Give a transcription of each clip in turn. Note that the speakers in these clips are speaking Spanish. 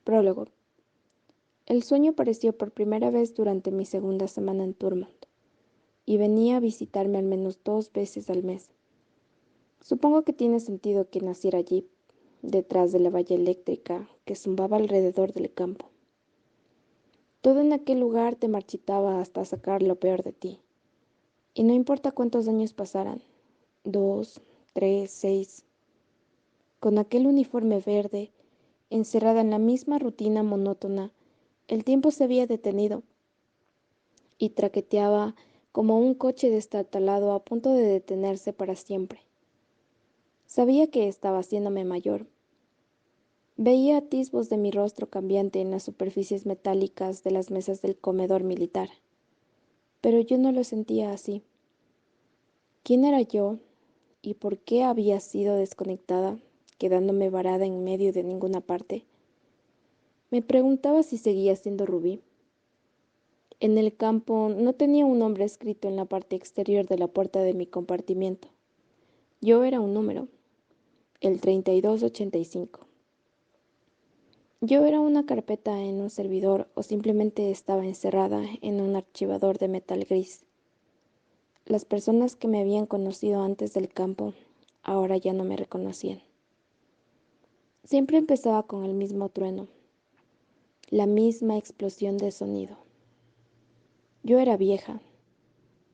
Prólogo. El sueño apareció por primera vez durante mi segunda semana en Turmont, y venía a visitarme al menos 2 veces al mes. Supongo que tiene sentido que naciera allí, detrás de la valla eléctrica que zumbaba alrededor del campo. Todo en aquel lugar te marchitaba hasta sacar lo peor de ti, y no importa cuántos años pasaran, 2, 3, 6, con aquel uniforme verde, encerrada en la misma rutina monótona, el tiempo se había detenido y traqueteaba como un coche destartalado a punto de detenerse para siempre. Sabía que estaba haciéndome mayor. Veía atisbos de mi rostro cambiante en las superficies metálicas de las mesas del comedor militar, pero yo no lo sentía así. ¿Quién era yo y por qué había sido desconectada, quedándome varada en medio de ninguna parte? Me preguntaba si seguía siendo Rubí. En el campo no tenía un nombre escrito en la parte exterior de la puerta de mi compartimiento. Yo era un número, el 3285. Yo era una carpeta en un servidor o simplemente estaba encerrada en un archivador de metal gris. Las personas que me habían conocido antes del campo ahora ya no me reconocían. Siempre empezaba con el mismo trueno, la misma explosión de sonido. Yo era vieja,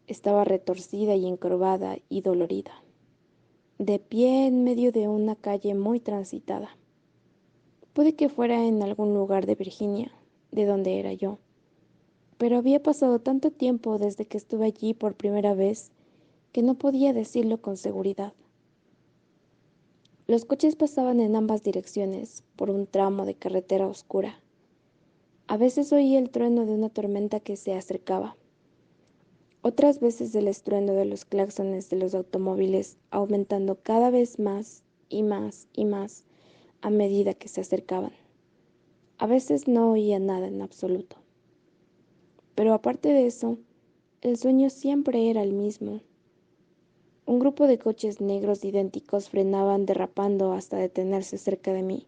estaba retorcida y encorvada y dolorida, de pie en medio de una calle muy transitada. Puede que fuera en algún lugar de Virginia, de donde era yo, pero había pasado tanto tiempo desde que estuve allí por primera vez que no podía decirlo con seguridad. Los coches pasaban en ambas direcciones por un tramo de carretera oscura. A veces oía el trueno de una tormenta que se acercaba. Otras veces el estruendo de los claxones de los automóviles aumentando cada vez más y más y más a medida que se acercaban. A veces no oía nada en absoluto. Pero aparte de eso, el sueño siempre era el mismo. Un grupo de coches negros idénticos frenaban derrapando hasta detenerse cerca de mí.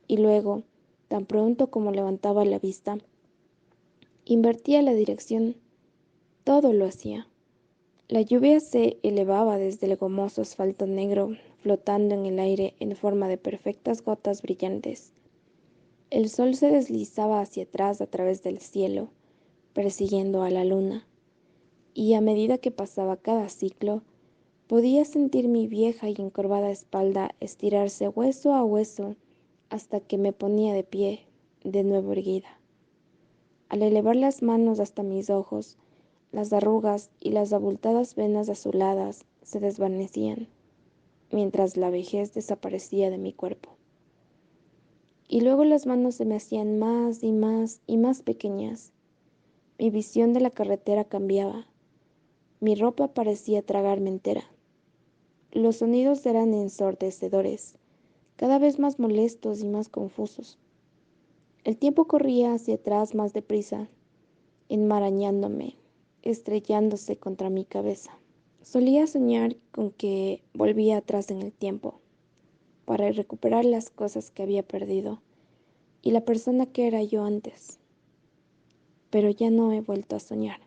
Y luego, tan pronto como levantaba la vista, invertía la dirección. Todo lo hacía. La lluvia se elevaba desde el gomoso asfalto negro, flotando en el aire en forma de perfectas gotas brillantes. El sol se deslizaba hacia atrás a través del cielo, persiguiendo a la luna, y a medida que pasaba cada ciclo, podía sentir mi vieja y encorvada espalda estirarse hueso a hueso hasta que me ponía de pie, de nuevo erguida. Al elevar las manos hasta mis ojos, las arrugas y las abultadas venas azuladas se desvanecían, mientras la vejez desaparecía de mi cuerpo. Y luego las manos se me hacían más y más y más pequeñas. Mi visión de la carretera cambiaba. Mi ropa parecía tragarme entera. Los sonidos eran ensordecedores, cada vez más molestos y más confusos. El tiempo corría hacia atrás más deprisa, enmarañándome, estrellándose contra mi cabeza. Solía soñar con que volvía atrás en el tiempo, para recuperar las cosas que había perdido y la persona que era yo antes. Pero ya no he vuelto a soñar.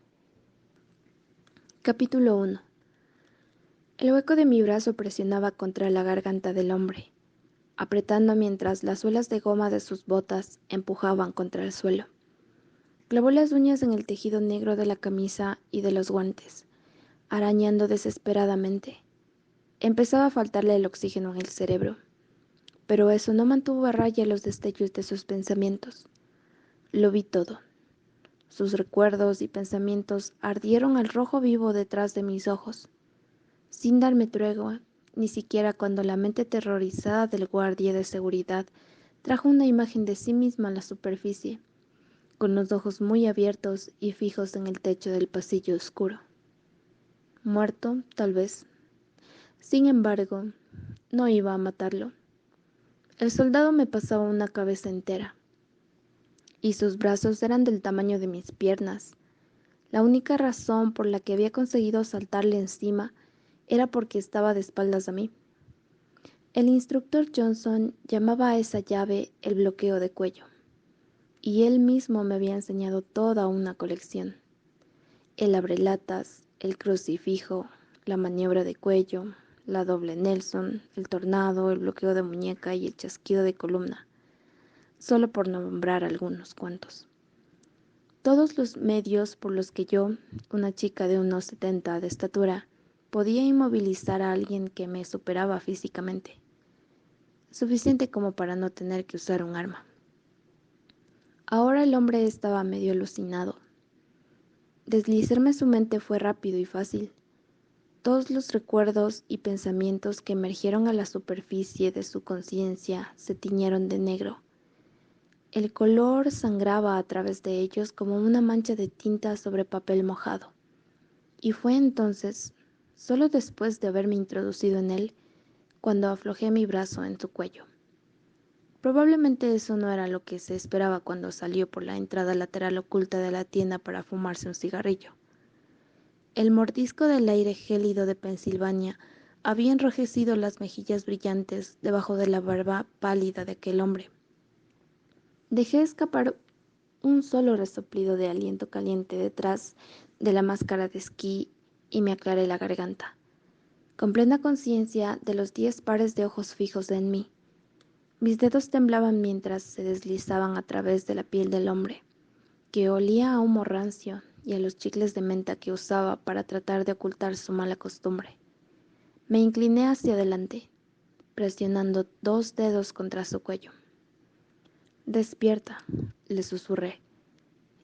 Capítulo 1. El hueco de mi brazo presionaba contra la garganta del hombre, apretando mientras las suelas de goma de sus botas empujaban contra el suelo. Clavó las uñas en el tejido negro de la camisa y de los guantes, arañando desesperadamente. Empezaba a faltarle el oxígeno en el cerebro, pero eso no mantuvo a raya los destellos de sus pensamientos. Lo vi todo. Sus recuerdos y pensamientos ardieron al rojo vivo detrás de mis ojos, sin darme tregua, ni siquiera cuando la mente aterrorizada del guardia de seguridad trajo una imagen de sí misma a la superficie, con los ojos muy abiertos y fijos en el techo del pasillo oscuro. Muerto, tal vez. Sin embargo, no iba a matarlo. El soldado me pasaba una cabeza entera, y sus brazos eran del tamaño de mis piernas. La única razón por la que había conseguido saltarle encima era porque estaba de espaldas a mí. El instructor Johnson llamaba a esa llave el bloqueo de cuello, y él mismo me había enseñado toda una colección: el abrelatas, el crucifijo, la maniobra de cuello, la doble Nelson, el tornado, el bloqueo de muñeca y el chasquido de columna, solo por nombrar algunos cuantos. Todos los medios por los que yo, una chica de unos 70 de estatura, podía inmovilizar a alguien que me superaba físicamente, suficiente como para no tener que usar un arma. Ahora el hombre estaba medio alucinado. Deslizarme su mente fue rápido y fácil. Todos los recuerdos y pensamientos que emergieron a la superficie de su conciencia se tiñeron de negro. El color sangraba a través de ellos como una mancha de tinta sobre papel mojado. Y fue entonces, solo después de haberme introducido en él, cuando aflojé mi brazo en su cuello. Probablemente eso no era lo que se esperaba cuando salió por la entrada lateral oculta de la tienda para fumarse un cigarrillo. El mordisco del aire gélido de Pensilvania había enrojecido las mejillas brillantes debajo de la barba pálida de aquel hombre. Dejé escapar un solo resoplido de aliento caliente detrás de la máscara de esquí y me aclaré la garganta, con plena conciencia de los 10 pares de ojos fijos en mí. Mis dedos temblaban mientras se deslizaban a través de la piel del hombre, que olía a humo rancio y a los chicles de menta que usaba para tratar de ocultar su mala costumbre. Me incliné hacia adelante, presionando 2 dedos contra su cuello. «Despierta», le susurré.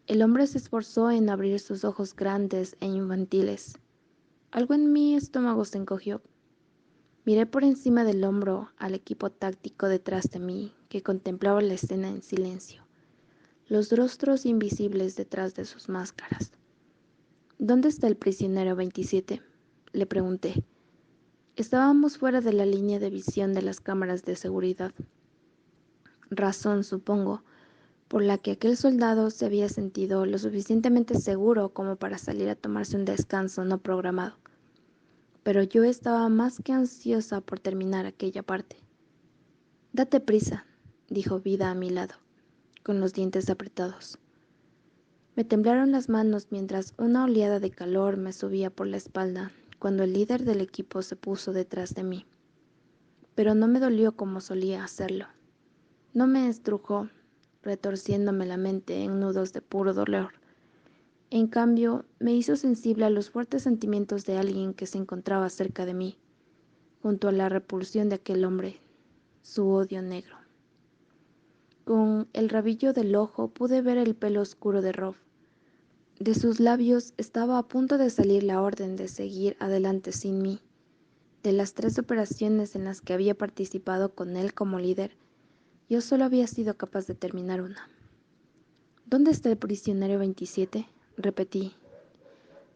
El hombre se esforzó en abrir sus ojos grandes e infantiles. Algo en mi estómago se encogió. Miré por encima del hombro al equipo táctico detrás de mí, que contemplaba la escena en silencio, los rostros invisibles detrás de sus máscaras. «¿Dónde está el prisionero 27?» le pregunté. Estábamos fuera de la línea de visión de las cámaras de seguridad. Razón, supongo, por la que aquel soldado se había sentido lo suficientemente seguro como para salir a tomarse un descanso no programado. Pero yo estaba más que ansiosa por terminar aquella parte. «Date prisa», dijo Vida a mi lado, con los dientes apretados. Me temblaron las manos mientras una oleada de calor me subía por la espalda cuando el líder del equipo se puso detrás de mí. Pero no me dolió como solía hacerlo. No me estrujó, retorciéndome la mente en nudos de puro dolor. En cambio, me hizo sensible a los fuertes sentimientos de alguien que se encontraba cerca de mí, junto a la repulsión de aquel hombre, su odio negro. Con el rabillo del ojo pude ver el pelo oscuro de Rob. De sus labios estaba a punto de salir la orden de seguir adelante sin mí. De las 3 operaciones en las que había participado con él como líder, yo solo había sido capaz de terminar una. «¿Dónde está el prisionero 27?» repetí,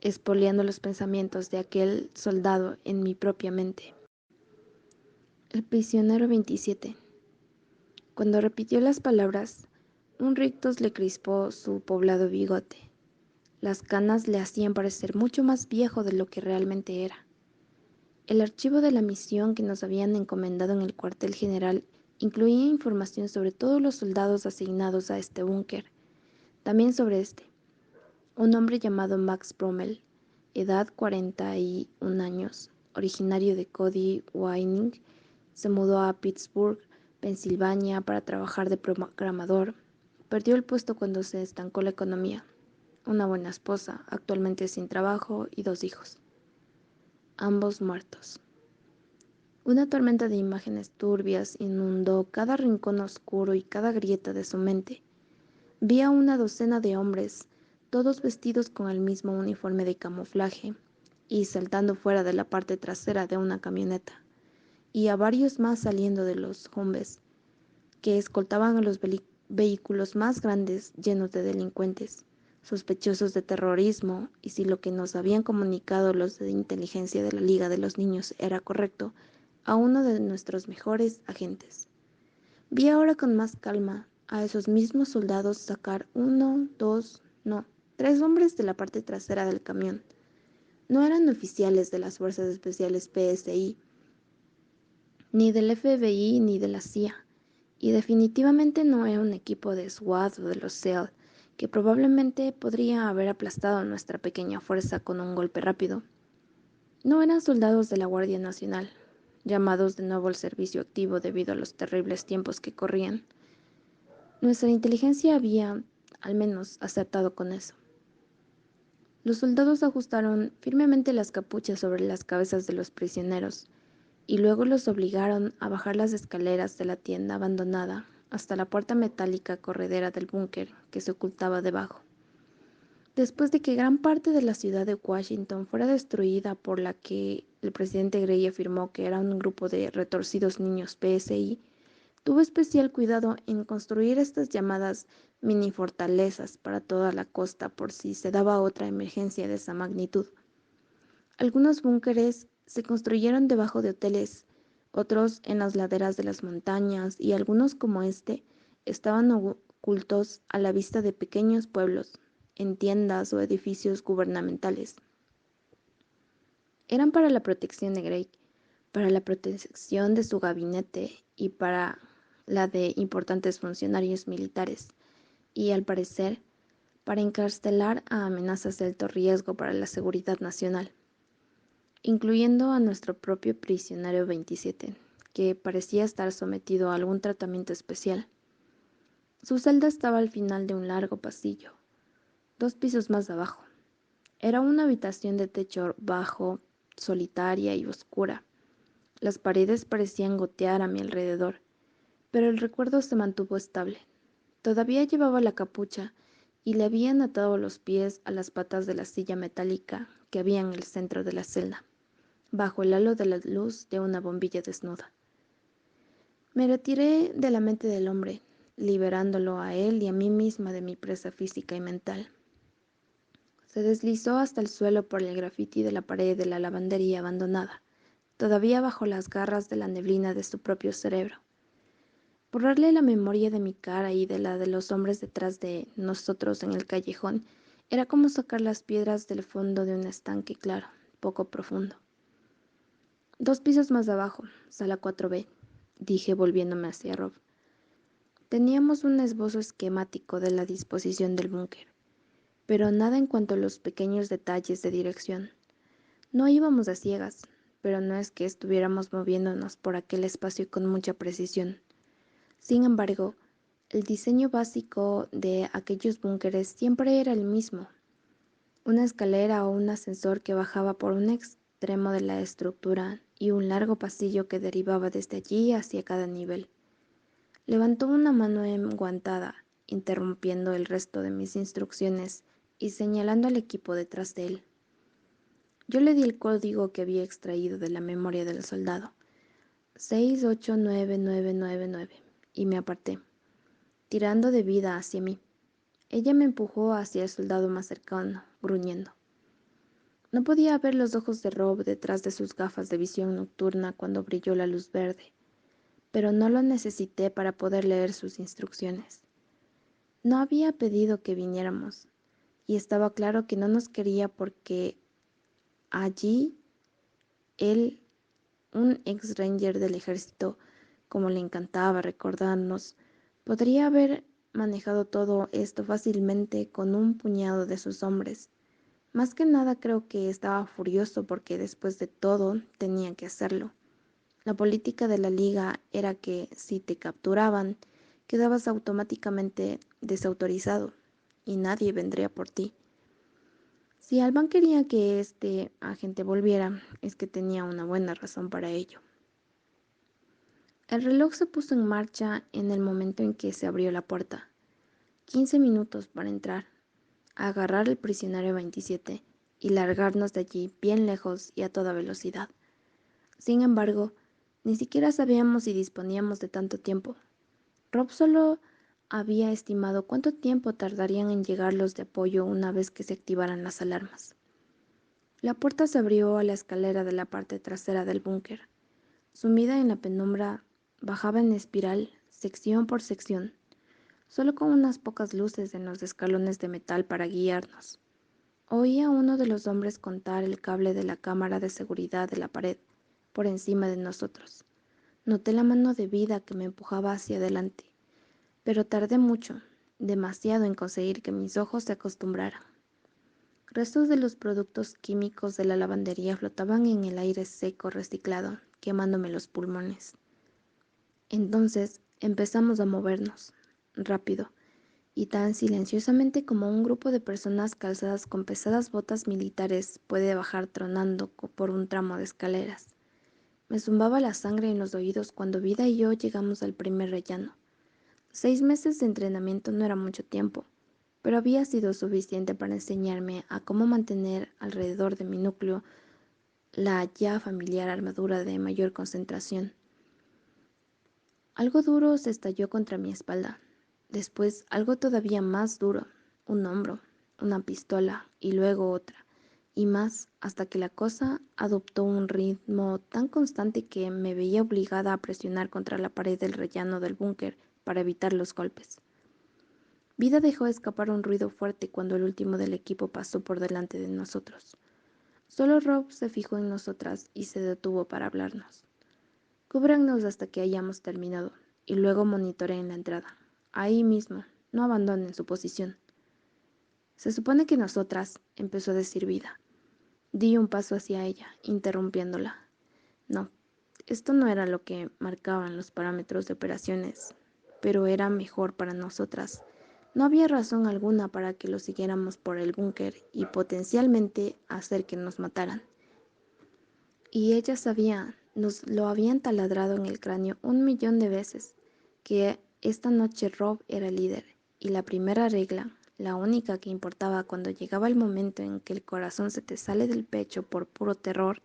espoleando los pensamientos de aquel soldado en mi propia mente. «El prisionero 27». Cuando repitió las palabras, un rictus le crispó su poblado bigote. Las canas le hacían parecer mucho más viejo de lo que realmente era. El archivo de la misión que nos habían encomendado en el cuartel general incluía información sobre todos los soldados asignados a este búnker, también sobre un hombre llamado Max Brommel, edad 41 años, originario de Cody, Wyoming, se mudó a Pittsburgh, Pensilvania, para trabajar de programador. Perdió el puesto cuando se estancó la economía. Una buena esposa, actualmente sin trabajo, y 2 hijos. Ambos muertos. Una tormenta de imágenes turbias inundó cada rincón oscuro y cada grieta de su mente. Vi a una docena de hombres, todos vestidos con el mismo uniforme de camuflaje, y saltando fuera de la parte trasera de una camioneta, y a varios más saliendo de los Humvees, que escoltaban a los vehículos más grandes llenos de delincuentes, sospechosos de terrorismo, y si lo que nos habían comunicado los de inteligencia de la Liga de los Niños era correcto, a uno de nuestros mejores agentes. Vi ahora con más calma a esos mismos soldados sacar 1, 2, no, 3 hombres de la parte trasera del camión. No eran oficiales de las Fuerzas Especiales PSI, ni del FBI ni de la CIA, y definitivamente no era un equipo de SWAT o de los SEAL, que probablemente podría haber aplastado nuestra pequeña fuerza con un golpe rápido. No eran soldados de la Guardia Nacional, llamados de nuevo al servicio activo debido a los terribles tiempos que corrían. Nuestra inteligencia había, al menos, aceptado con eso. Los soldados ajustaron firmemente las capuchas sobre las cabezas de los prisioneros y luego los obligaron a bajar las escaleras de la tienda abandonada hasta la puerta metálica corredera del búnker que se ocultaba debajo. Después de que gran parte de la ciudad de Washington fuera destruida por la que el presidente Gray afirmó que era un grupo de retorcidos niños PSI, tuvo especial cuidado en construir estas llamadas mini fortalezas para toda la costa por si se daba otra emergencia de esa magnitud. Algunos búnkeres se construyeron debajo de hoteles, otros en las laderas de las montañas y algunos como este estaban ocultos a la vista de pequeños pueblos, en tiendas o edificios gubernamentales. Eran para la protección de Gray, para la protección de su gabinete y para la de importantes funcionarios militares, y al parecer, para encarcelar a amenazas de alto riesgo para la seguridad nacional, incluyendo a nuestro propio prisionero 27, que parecía estar sometido a algún tratamiento especial. Su celda estaba al final de un largo pasillo, 2 pisos más abajo. Era una habitación de techo bajo, solitaria y oscura. Las paredes parecían gotear a mi alrededor, pero el recuerdo se mantuvo estable. Todavía llevaba la capucha y le habían atado los pies a las patas de la silla metálica que había en el centro de la celda, bajo el halo de la luz de una bombilla desnuda. Me retiré de la mente del hombre, liberándolo a él y a mí misma de mi presa física y mental. Se deslizó hasta el suelo por el grafiti de la pared de la lavandería abandonada, todavía bajo las garras de la neblina de su propio cerebro. Borrarle la memoria de mi cara y de la de los hombres detrás de nosotros en el callejón era como sacar las piedras del fondo de un estanque claro, poco profundo. 2 pisos más abajo, sala 4B, dije volviéndome hacia Rob. Teníamos un esbozo esquemático de la disposición del búnker, pero nada en cuanto a los pequeños detalles de dirección. No íbamos a ciegas, pero no es que estuviéramos moviéndonos por aquel espacio con mucha precisión. Sin embargo, el diseño básico de aquellos búnkeres siempre era el mismo: una escalera o un ascensor que bajaba por un extremo de la estructura y un largo pasillo que derivaba desde allí hacia cada nivel. Levantó una mano enguantada, interrumpiendo el resto de mis instrucciones y señalando al equipo detrás de él. Yo le di el código que había extraído de la memoria del soldado, 689999, y me aparté, tirando de vida hacia mí. Ella me empujó hacia el soldado más cercano, gruñendo. No podía ver los ojos de Rob detrás de sus gafas de visión nocturna cuando brilló la luz verde, pero no lo necesité para poder leer sus instrucciones. No había pedido que viniéramos, y estaba claro que no nos quería porque allí él, un ex-ranger del ejército, como le encantaba recordarnos, podría haber manejado todo esto fácilmente con un puñado de sus hombres. Más que nada creo que estaba furioso porque después de todo tenía que hacerlo. La política de la liga era que si te capturaban, quedabas automáticamente desautorizado y nadie vendría por ti. Si Alban quería que este agente volviera, es que tenía una buena razón para ello. El reloj se puso en marcha en el momento en que se abrió la puerta. 15 minutos para entrar, agarrar al prisionero 27 y largarnos de allí bien lejos y a toda velocidad. Sin embargo, ni siquiera sabíamos si disponíamos de tanto tiempo. Rob solo había estimado cuánto tiempo tardarían en llegar los de apoyo una vez que se activaran las alarmas. La puerta se abrió a la escalera de la parte trasera del búnker. Sumida en la penumbra, bajaba en espiral, sección por sección, solo con unas pocas luces en los escalones de metal para guiarnos. Oía a uno de los hombres contar el cable de la cámara de seguridad de la pared, por encima de nosotros. Noté la mano de vida que me empujaba hacia adelante, pero tardé mucho, demasiado en conseguir que mis ojos se acostumbraran. Restos de los productos químicos de la lavandería flotaban en el aire seco reciclado, quemándome los pulmones. Entonces empezamos a movernos, rápido, y tan silenciosamente como un grupo de personas calzadas con pesadas botas militares puede bajar tronando por un tramo de escaleras. Me zumbaba la sangre en los oídos cuando Vida y yo llegamos al primer rellano. 6 meses de entrenamiento no era mucho tiempo, pero había sido suficiente para enseñarme a cómo mantener alrededor de mi núcleo la ya familiar armadura de mayor concentración. Algo duro se estalló contra mi espalda. Después algo todavía más duro, un hombro, una pistola y luego otra, y más hasta que la cosa adoptó un ritmo tan constante que me veía obligada a presionar contra la pared del rellano del búnker para evitar los golpes. Vida dejó escapar un ruido fuerte cuando el último del equipo pasó por delante de nosotros. Solo Rob se fijó en nosotras y se detuvo para hablarnos. Cúbrannos hasta que hayamos terminado, y luego monitoreen la entrada. Ahí mismo, no abandonen su posición. Se supone que nosotras, empezó a decir Vida. Di un paso hacia ella, interrumpiéndola. No, esto no era lo que marcaban los parámetros de operaciones, pero era mejor para nosotras. No había razón alguna para que lo siguiéramos por el búnker y potencialmente hacer que nos mataran. Y ella sabía, nos lo habían taladrado en el cráneo 1 millón de veces, que esta noche Rob era el líder, y la primera regla, la única que importaba cuando llegaba el momento en que el corazón se te sale del pecho por puro terror,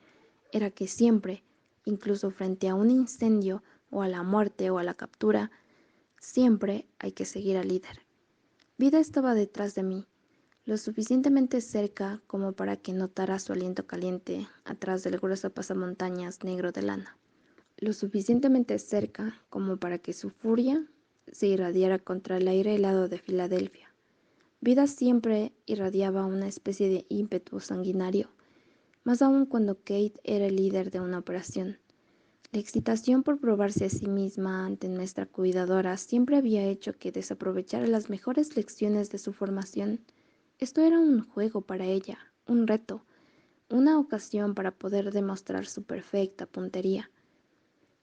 era que siempre, incluso frente a un incendio o a la muerte o a la captura, siempre hay que seguir al líder. Vida estaba detrás de mí, lo suficientemente cerca como para que notara su aliento caliente atrás del grueso pasamontañas negro de lana, lo suficientemente cerca como para que su furia se irradiara contra el aire helado de Filadelfia. Vida siempre irradiaba una especie de ímpetu sanguinario, más aún cuando Kate era el líder de una operación. La excitación por probarse a sí misma ante nuestra cuidadora siempre había hecho que desaprovechara las mejores lecciones de su formación. Esto era un juego para ella, un reto, una ocasión para poder demostrar su perfecta puntería,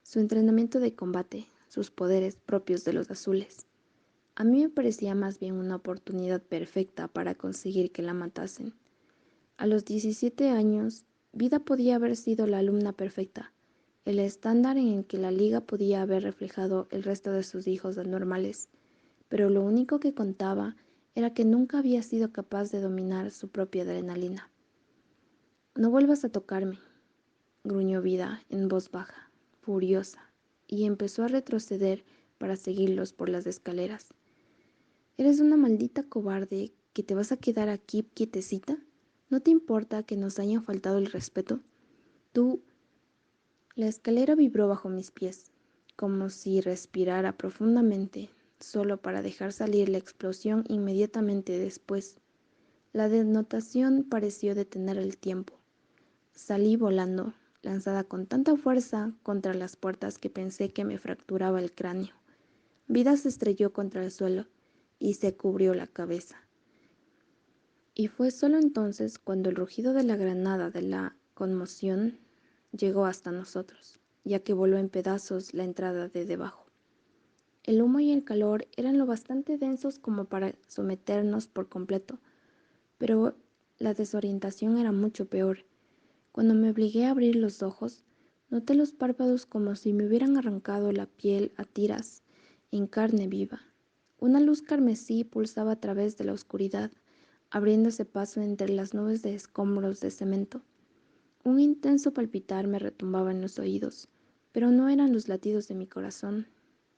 su entrenamiento de combate, sus poderes propios de los azules. A mí me parecía más bien una oportunidad perfecta para conseguir que la matasen. A los 17 años, Vida podía haber sido la alumna perfecta, el estándar en el que la liga podía haber reflejado el resto de sus hijos anormales, pero lo único que contaba era que nunca había sido capaz de dominar su propia adrenalina. No vuelvas a tocarme, gruñó Vida en voz baja, furiosa, y empezó a retroceder para seguirlos por las escaleras. ¿Eres una maldita cobarde que te vas a quedar aquí quietecita? ¿No te importa que nos hayan faltado el respeto? Tú... La escalera vibró bajo mis pies, como si respirara profundamente, solo para dejar salir la explosión inmediatamente después. La denotación pareció detener el tiempo. Salí volando, lanzada con tanta fuerza contra las puertas que pensé que me fracturaba el cráneo. Vida se estrelló contra el suelo y se cubrió la cabeza. Y fue solo entonces cuando el rugido de la granada de la conmoción llegó hasta nosotros, ya que voló en pedazos la entrada de debajo. El humo y el calor eran lo bastante densos como para someternos por completo, pero la desorientación era mucho peor. Cuando me obligué a abrir los ojos, noté los párpados como si me hubieran arrancado la piel a tiras, en carne viva. Una luz carmesí pulsaba a través de la oscuridad, abriéndose paso entre las nubes de escombros de cemento. Un intenso palpitar me retumbaba en los oídos, pero no eran los latidos de mi corazón,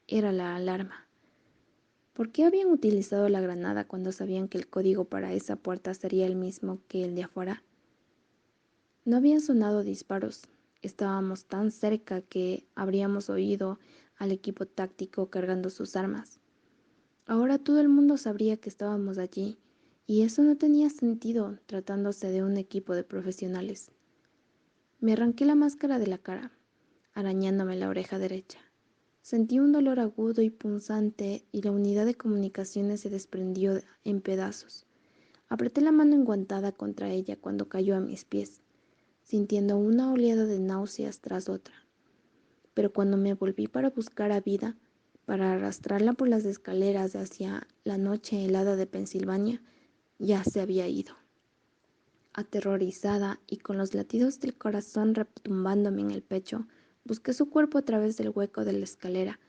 era la alarma. ¿Por qué habían utilizado la granada cuando sabían que el código para esa puerta sería el mismo que el de afuera? No habían sonado disparos. Estábamos tan cerca que habríamos oído al equipo táctico cargando sus armas. Ahora todo el mundo sabría que estábamos allí, y eso no tenía sentido tratándose de un equipo de profesionales. Me arranqué la máscara de la cara. arañándome la oreja derecha. Sentí un dolor agudo y punzante y la unidad de comunicaciones se desprendió en pedazos. Apreté la mano enguantada contra ella cuando cayó a mis pies, sintiendo una oleada de náuseas tras otra. Pero cuando me volví para buscar a Vida, para arrastrarla por las escaleras hacia la noche helada de Pensilvania, ya se había ido. Aterrorizada y con los latidos del corazón retumbándome en el pecho, busqué su cuerpo a través del hueco de la escalera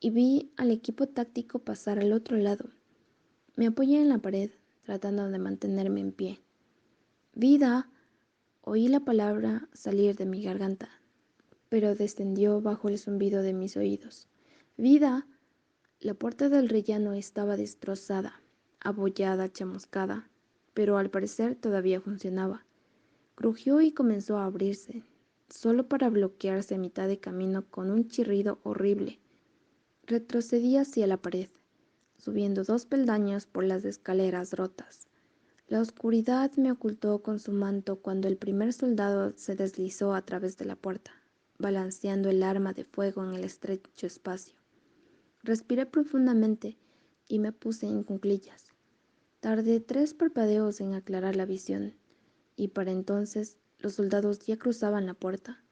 y vi al equipo táctico pasar al otro lado. Me apoyé en la pared, tratando de mantenerme en pie. ¡Vida! Oí la palabra salir de mi garganta, pero descendió bajo el zumbido de mis oídos. ¡Vida! La puerta del rellano estaba destrozada, abollada, chamuscada, pero al parecer todavía funcionaba. Crujió y comenzó a abrirse, solo para bloquearse a mitad de camino con un chirrido horrible. Retrocedí hacia la pared, subiendo 2 peldaños por las escaleras rotas. La oscuridad me ocultó con su manto cuando el primer soldado se deslizó a través de la puerta, balanceando el arma de fuego en el estrecho espacio. Respiré profundamente y me puse en cuclillas. Tardé 3 parpadeos en aclarar la visión, y para entonces los soldados ya cruzaban la puerta.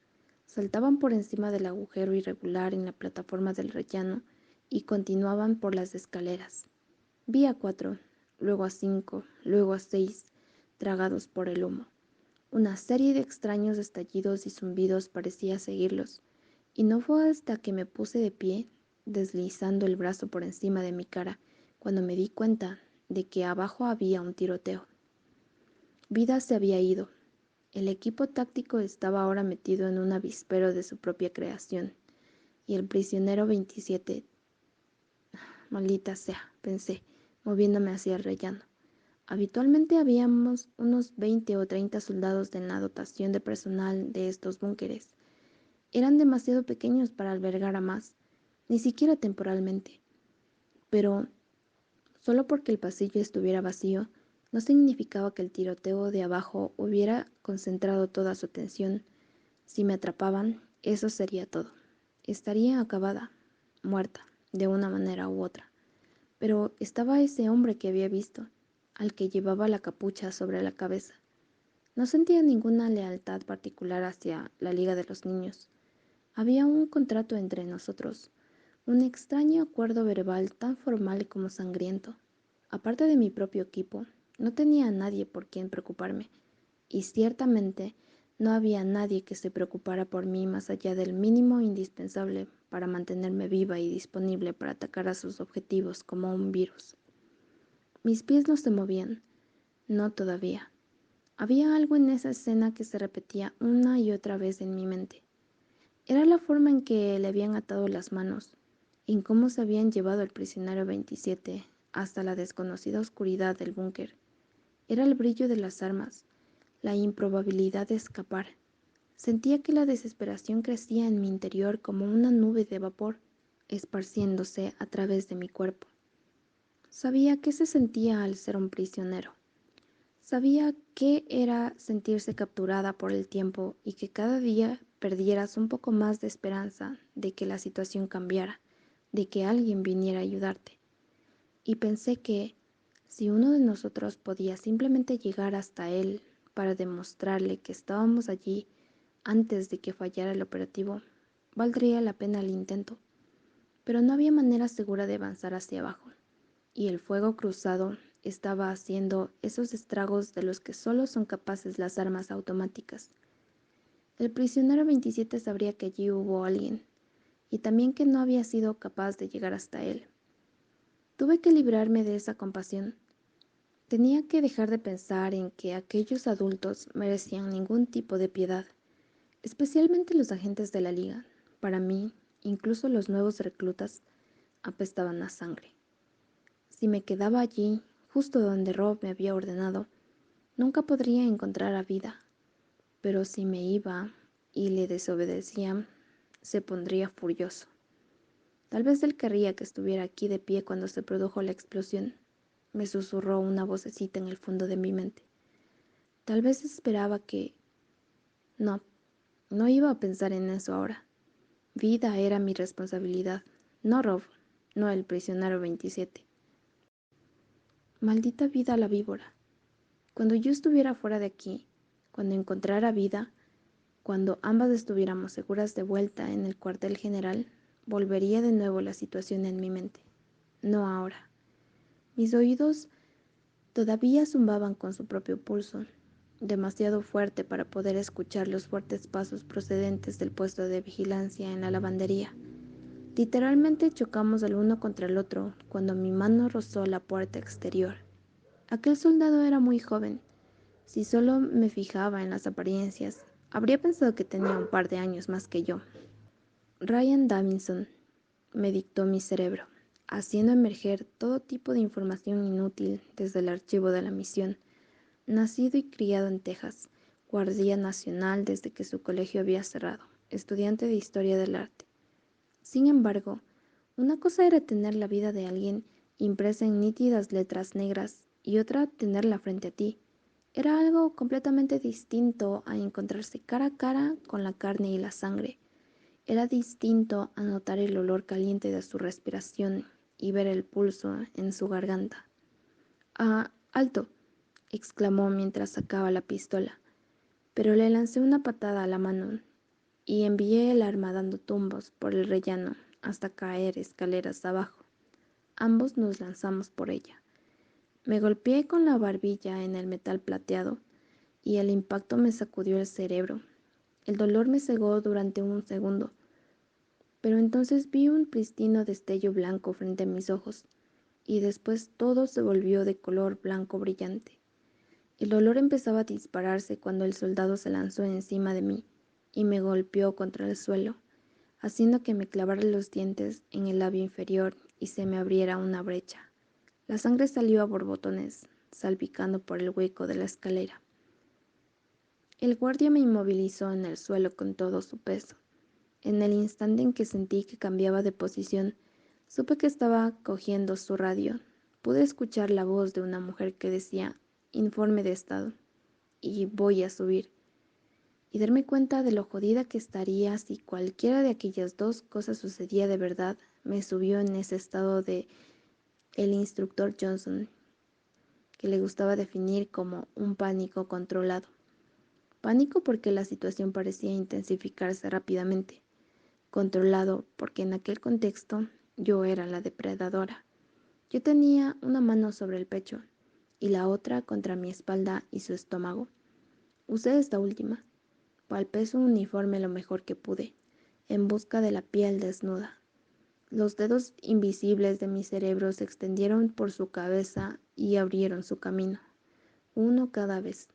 Saltaban por encima del agujero irregular en la plataforma del rellano y continuaban por las escaleras. Vi a 4, luego a 5, luego a 6, tragados por el humo. Una serie de extraños estallidos y zumbidos parecía seguirlos, y no fue hasta que me puse de pie, deslizando el brazo por encima de mi cara, cuando me di cuenta de que abajo había un tiroteo. Vida se había ido. El equipo táctico estaba ahora metido en un avispero de su propia creación, y el prisionero 27, maldita sea, pensé, moviéndome hacia el rellano. Habitualmente habíamos unos 20 o 30 soldados en la dotación de personal de estos búnkeres. Eran demasiado pequeños para albergar a más, ni siquiera temporalmente. Pero solo porque el pasillo estuviera vacío, no significaba que el tiroteo de abajo hubiera concentrado toda su atención. Si me atrapaban, eso sería todo. Estaría acabada, muerta, de una manera u otra. Pero estaba ese hombre que había visto, al que llevaba la capucha sobre la cabeza. No sentía ninguna lealtad particular hacia la Liga de los Niños. Había un contrato entre nosotros, un extraño acuerdo verbal tan formal como sangriento. Aparte de mi propio equipo, no tenía a nadie por quien preocuparme, y ciertamente no había nadie que se preocupara por mí más allá del mínimo indispensable para mantenerme viva y disponible para atacar a sus objetivos como un virus. Mis pies no se movían, no todavía. Había algo en esa escena que se repetía una y otra vez en mi mente. Era la forma en que le habían atado las manos, en cómo se habían llevado al prisionero 27 hasta la desconocida oscuridad del búnker. Era el brillo de las armas, la improbabilidad de escapar. Sentía que la desesperación crecía en mi interior como una nube de vapor, esparciéndose a través de mi cuerpo. Sabía qué se sentía al ser un prisionero. Sabía qué era sentirse capturada por el tiempo y que cada día perdieras un poco más de esperanza de que la situación cambiara, de que alguien viniera a ayudarte. Y pensé que, si uno de nosotros podía simplemente llegar hasta él para demostrarle que estábamos allí antes de que fallara el operativo, valdría la pena el intento. Pero no había manera segura de avanzar hacia abajo, y el fuego cruzado estaba haciendo esos estragos de los que solo son capaces las armas automáticas. El prisionero 27 sabría que allí hubo alguien, y también que no había sido capaz de llegar hasta él. Tuve que librarme de esa compasión. Tenía que dejar de pensar en que aquellos adultos merecían ningún tipo de piedad, especialmente los agentes de la liga. Para mí, incluso los nuevos reclutas apestaban a sangre. Si me quedaba allí, justo donde Rob me había ordenado, nunca podría encontrar a Vida. Pero si me iba y le desobedecía, se pondría furioso. Tal vez él querría que estuviera aquí de pie cuando se produjo la explosión, me susurró una vocecita en el fondo de mi mente. Tal vez esperaba que... No, no iba a pensar en eso ahora. Vida era mi responsabilidad, no Rob, no el prisionero 27. Maldita vida la víbora. Cuando yo estuviera fuera de aquí, cuando encontrara vida, cuando ambas estuviéramos seguras de vuelta en el cuartel general, volvería de nuevo la situación en mi mente. No ahora. Mis oídos todavía zumbaban con su propio pulso, demasiado fuerte para poder escuchar los fuertes pasos procedentes del puesto de vigilancia en la lavandería. Literalmente chocamos el uno contra el otro cuando mi mano rozó la puerta exterior. Aquel soldado era muy joven. Si solo me fijaba en las apariencias, habría pensado que tenía un par de años más que yo. Ryan Davidson, me dictó mi cerebro, haciendo emerger todo tipo de información inútil desde el archivo de la misión. Nacido y criado en Texas, guardia nacional desde que su colegio había cerrado, estudiante de historia del arte. Sin embargo, una cosa era tener la vida de alguien impresa en nítidas letras negras y otra tenerla frente a ti. Era algo completamente distinto a encontrarse cara a cara con la carne y la sangre. Era distinto a notar el olor caliente de su respiración y ver el pulso en su garganta. «Ah, alto», exclamó mientras sacaba la pistola, pero le lancé una patada a la mano y envié el arma dando tumbos por el rellano hasta caer escaleras abajo. Ambos nos lanzamos por ella. Me golpeé con la barbilla en el metal plateado y el impacto me sacudió el cerebro. El dolor me cegó durante un segundo, pero entonces vi un pristino destello blanco frente a mis ojos y después todo se volvió de color blanco brillante. El dolor empezaba a dispararse cuando el soldado se lanzó encima de mí y me golpeó contra el suelo, haciendo que me clavara los dientes en el labio inferior y se me abriera una brecha. La sangre salió a borbotones, salpicando por el hueco de la escalera. El guardia me inmovilizó en el suelo con todo su peso. En el instante en que sentí que cambiaba de posición, supe que estaba cogiendo su radio. Pude escuchar la voz de una mujer que decía «Informe de estado» y «Voy a subir», y darme cuenta de lo jodida que estaría si cualquiera de aquellas dos cosas sucedía de verdad. Me subió en ese estado de el instructor Johnson, que le gustaba definir como un pánico controlado. Pánico porque la situación parecía intensificarse rápidamente. Controlado porque en aquel contexto yo era la depredadora. Yo tenía una mano sobre el pecho y la otra contra mi espalda y su estómago. Usé esta última. Palpé su uniforme lo mejor que pude, en busca de la piel desnuda. Los dedos invisibles de mi cerebro se extendieron por su cabeza y abrieron su camino, uno cada vez.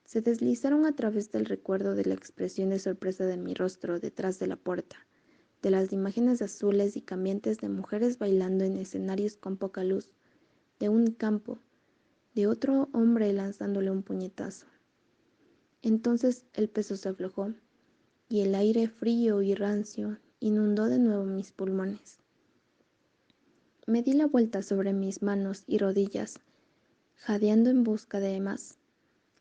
Se deslizaron a través del recuerdo de la expresión de sorpresa de mi rostro detrás de la puerta, de las imágenes azules y cambiantes de mujeres bailando en escenarios con poca luz, de un campo, de otro hombre lanzándole un puñetazo. Entonces el peso se aflojó y el aire frío y rancio inundó de nuevo mis pulmones. Me di la vuelta sobre mis manos y rodillas, jadeando en busca de más.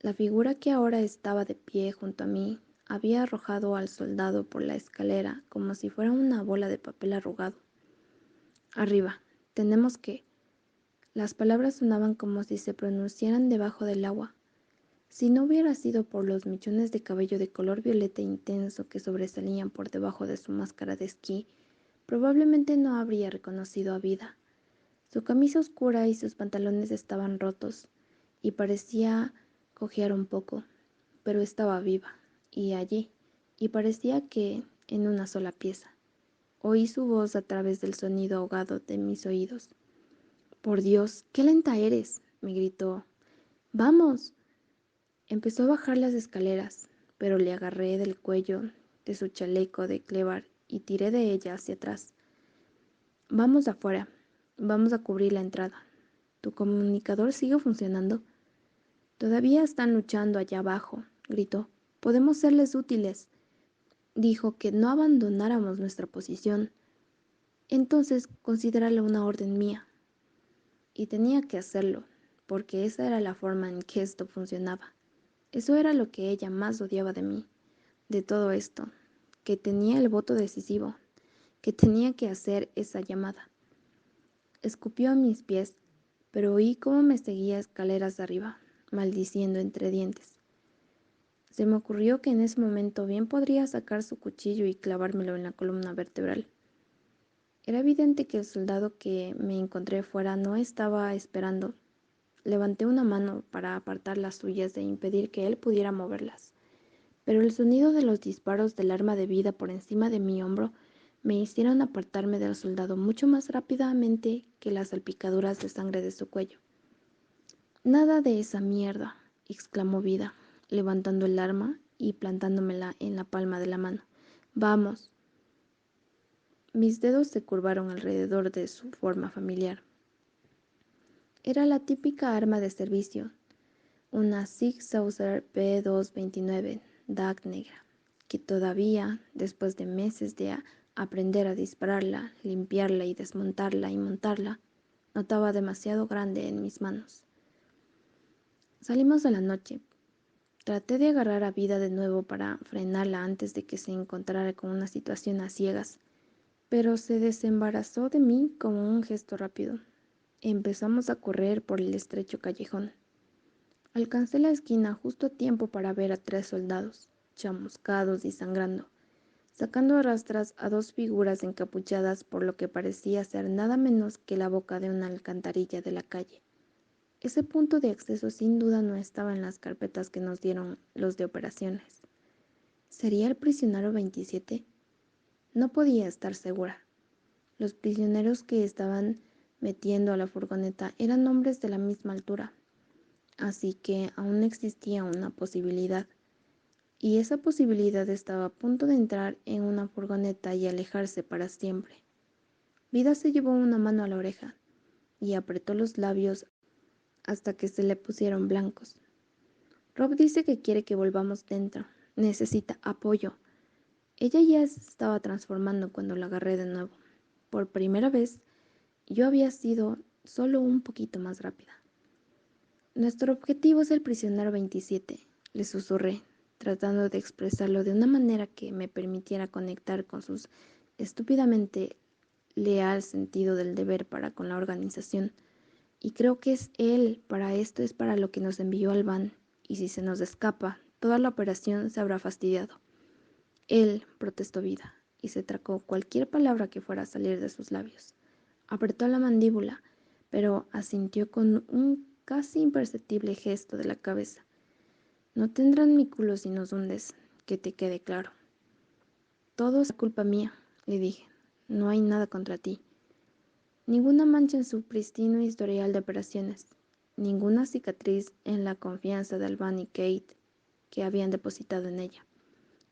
La figura que ahora estaba de pie junto a mí había arrojado al soldado por la escalera como si fuera una bola de papel arrugado. Arriba, tenemos que... Las palabras sonaban como si se pronunciaran debajo del agua. Si no hubiera sido por los mechones de cabello de color violeta intenso que sobresalían por debajo de su máscara de esquí, probablemente no habría reconocido a Vida. Su camisa oscura y sus pantalones estaban rotos, y parecía cojear un poco, pero estaba viva, y allí, y parecía que en una sola pieza. Oí su voz a través del sonido ahogado de mis oídos. «Por Dios, qué lenta eres», me gritó. «¡Vamos!». Empezó a bajar las escaleras, pero le agarré del cuello de su chaleco de clevar y tiré de ella hacia atrás. «Vamos afuera, vamos a cubrir la entrada. ¿Tu comunicador sigue funcionando?» «Todavía están luchando allá abajo», gritó. «Podemos serles útiles». Dijo que no abandonáramos nuestra posición. Entonces considéralo una orden mía. Y tenía que hacerlo, porque esa era la forma en que esto funcionaba. Eso era lo que ella más odiaba de mí, de todo esto, que tenía el voto decisivo, que tenía que hacer esa llamada. Escupió a mis pies, pero oí cómo me seguía escaleras arriba, maldiciendo entre dientes. Se me ocurrió que en ese momento bien podría sacar su cuchillo y clavármelo en la columna vertebral. Era evidente que el soldado que me encontré fuera no estaba esperando. Levanté una mano para apartar las suyas e impedir que él pudiera moverlas, pero el sonido de los disparos del arma de vida por encima de mi hombro me hicieron apartarme del soldado mucho más rápidamente que las salpicaduras de sangre de su cuello. «Nada de esa mierda», exclamó Vida, levantando el arma y plantándomela en la palma de la mano. «Vamos». Mis dedos se curvaron alrededor de su forma familiar. Era la típica arma de servicio, una Sig Sauer P229 DAG negra, que todavía, después de meses de aprender a dispararla, limpiarla y desmontarla y montarla, notaba demasiado grande en mis manos. Salimos a la noche. Traté de agarrar a Vida de nuevo para frenarla antes de que se encontrara con una situación a ciegas, pero se desembarazó de mí con un gesto rápido. Empezamos a correr por el estrecho callejón. Alcancé la esquina justo a tiempo para ver a 3 soldados, chamuscados y sangrando, sacando a rastras a 2 figuras encapuchadas por lo que parecía ser nada menos que la boca de una alcantarilla de la calle. Ese punto de acceso sin duda no estaba en las carpetas que nos dieron los de operaciones. ¿Sería el prisionero 27? No podía estar segura. Los prisioneros que estaban metiendo a la furgoneta eran hombres de la misma altura, así que aún existía una posibilidad. Y esa posibilidad estaba a punto de entrar en una furgoneta y alejarse para siempre. Vida se llevó una mano a la oreja y apretó los labios hasta que se le pusieron blancos. Rob dice que quiere que volvamos dentro. Necesita apoyo. Ella ya se estaba transformando cuando la agarré de nuevo. Por primera vez, yo había sido solo un poquito más rápida. Nuestro objetivo es el prisionero 27, le susurré, tratando de expresarlo de una manera que me permitiera conectar con su estúpidamente leal sentido del deber para con la organización. Y creo que es él, para esto es para lo que nos envió al van, y si se nos escapa, toda la operación se habrá fastidiado. Él, protestó Vida, y se tragó cualquier palabra que fuera a salir de sus labios. Apretó la mandíbula, pero asintió con un casi imperceptible gesto de la cabeza. No tendrán mi culo si nos hundes, que te quede claro. Todo es culpa mía, le dije. No hay nada contra ti. Ninguna mancha en su pristino historial de operaciones, ninguna cicatriz en la confianza de Alban y Kate que habían depositado en ella.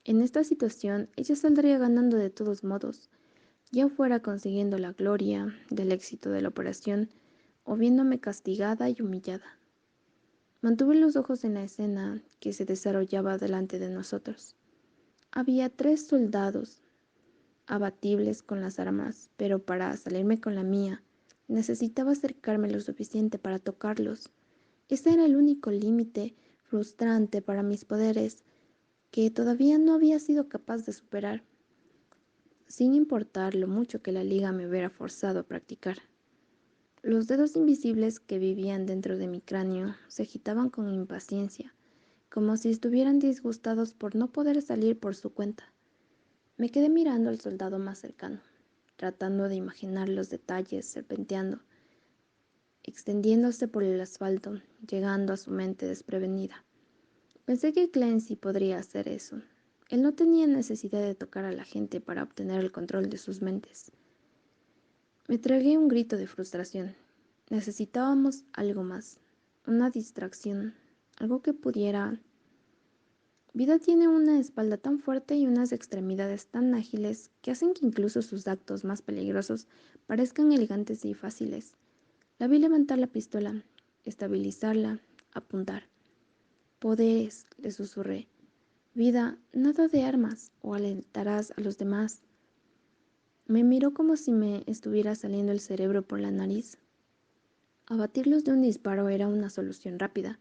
En esta situación, ella saldría ganando de todos modos, ya fuera consiguiendo la gloria del éxito de la operación o viéndome castigada y humillada. Mantuve los ojos en la escena que se desarrollaba delante de nosotros. Había 3 soldados abatibles con las armas, pero para salirme con la mía, necesitaba acercarme lo suficiente para tocarlos. Ese era el único límite frustrante para mis poderes que todavía no había sido capaz de superar, sin importar lo mucho que la liga me hubiera forzado a practicar. Los dedos invisibles que vivían dentro de mi cráneo se agitaban con impaciencia, como si estuvieran disgustados por no poder salir por su cuenta. Me quedé mirando al soldado más cercano, tratando de imaginar los detalles serpenteando, extendiéndose por el asfalto, llegando a su mente desprevenida. Pensé que Clancy podría hacer eso. Él no tenía necesidad de tocar a la gente para obtener el control de sus mentes. Me tragué un grito de frustración. Necesitábamos algo más, una distracción, algo que pudiera... Vida tiene una espalda tan fuerte y unas extremidades tan ágiles que hacen que incluso sus actos más peligrosos parezcan elegantes y fáciles. La vi levantar la pistola, estabilizarla, apuntar. Poderes, le susurré. Vida, nada de armas, o alentarás a los demás. Me miró como si me estuviera saliendo el cerebro por la nariz. Abatirlos de un disparo era una solución rápida,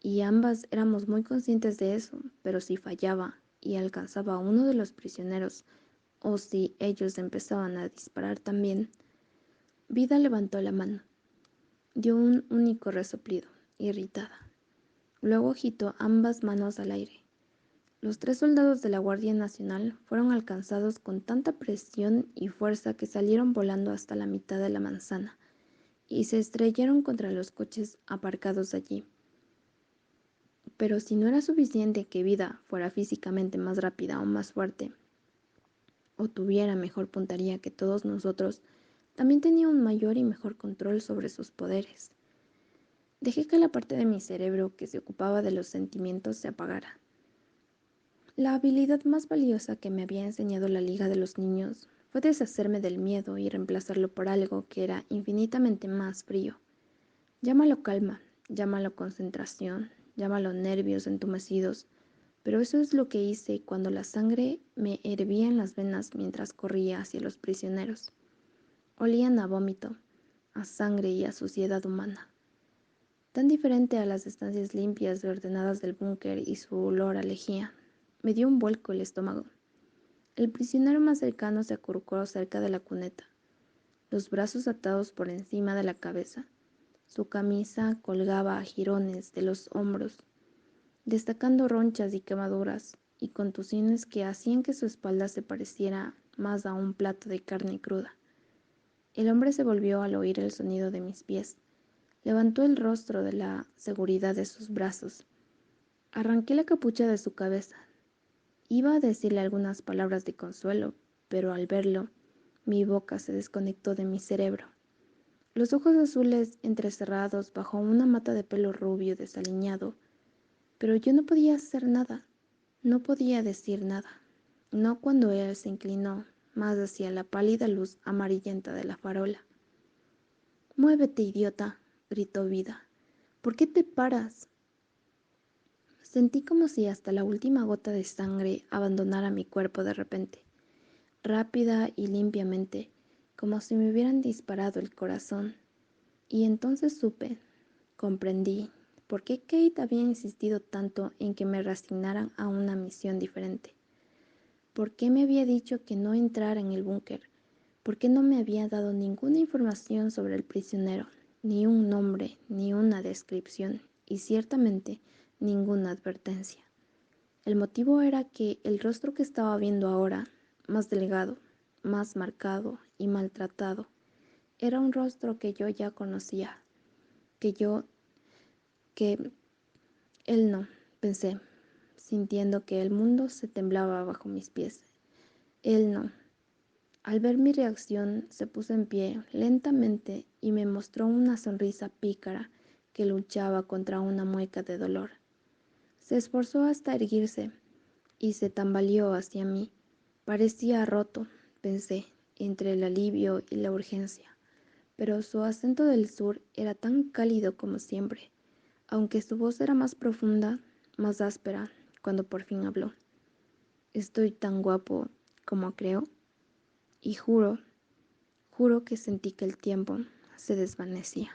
y ambas éramos muy conscientes de eso, pero si fallaba, y alcanzaba a uno de los prisioneros, o si ellos empezaban a disparar también, Vida levantó la mano, dio un único resoplido, irritada. Luego agitó ambas manos al aire. Los 3 soldados de la Guardia Nacional fueron alcanzados con tanta presión y fuerza que salieron volando hasta la mitad de la manzana y se estrellaron contra los coches aparcados allí. Pero si no era suficiente que Vida fuera físicamente más rápida o más fuerte, o tuviera mejor puntería que todos nosotros, también tenía un mayor y mejor control sobre sus poderes. Dejé que la parte de mi cerebro que se ocupaba de los sentimientos se apagara. La habilidad más valiosa que me había enseñado la Liga de los Niños fue deshacerme del miedo y reemplazarlo por algo que era infinitamente más frío. Llámalo calma, llámalo concentración, llámalo nervios entumecidos, pero eso es lo que hice cuando la sangre me hervía en las venas mientras corría hacia los prisioneros. Olían a vómito, a sangre y a suciedad humana. Tan diferente a las estancias limpias y ordenadas del búnker y su olor a lejía. Me dio un vuelco el estómago. El prisionero más cercano se acurrucó cerca de la cuneta, los brazos atados por encima de la cabeza. Su camisa colgaba a jirones de los hombros, destacando ronchas y quemaduras y contusiones que hacían que su espalda se pareciera más a un plato de carne cruda. El hombre se volvió al oír el sonido de mis pies. Levantó el rostro de la seguridad de sus brazos. Arranqué la capucha de su cabeza. Iba a decirle algunas palabras de consuelo, pero al verlo, mi boca se desconectó de mi cerebro. Los ojos azules entrecerrados bajo una mata de pelo rubio desaliñado, pero yo no podía hacer nada, no podía decir nada, no cuando él se inclinó más hacia la pálida luz amarillenta de la farola. «Muévete, idiota», gritó Vida. «¿Por qué te paras?» Sentí como si hasta la última gota de sangre abandonara mi cuerpo de repente, rápida y limpiamente, como si me hubieran disparado el corazón. Y entonces comprendí por qué Kate había insistido tanto en que me reasignaran a una misión diferente. ¿Por qué me había dicho que no entrara en el búnker? ¿Por qué no me había dado ninguna información sobre el prisionero? Ni un nombre, ni una descripción, y ciertamente ninguna advertencia. El motivo era que el rostro que estaba viendo ahora, más delgado, más marcado y maltratado, era un rostro que yo ya conocía, que él no, pensé, sintiendo que el mundo se temblaba bajo mis pies. Él no. Al ver mi reacción, se puso en pie lentamente y me mostró una sonrisa pícara que luchaba contra una mueca de dolor. Se esforzó hasta erguirse y se tambaleó hacia mí. Parecía roto, pensé, entre el alivio y la urgencia, pero su acento del sur era tan cálido como siempre, aunque su voz era más profunda, más áspera, cuando por fin habló. «Estoy tan guapo como creo», y juro que sentí que el tiempo se desvanecía.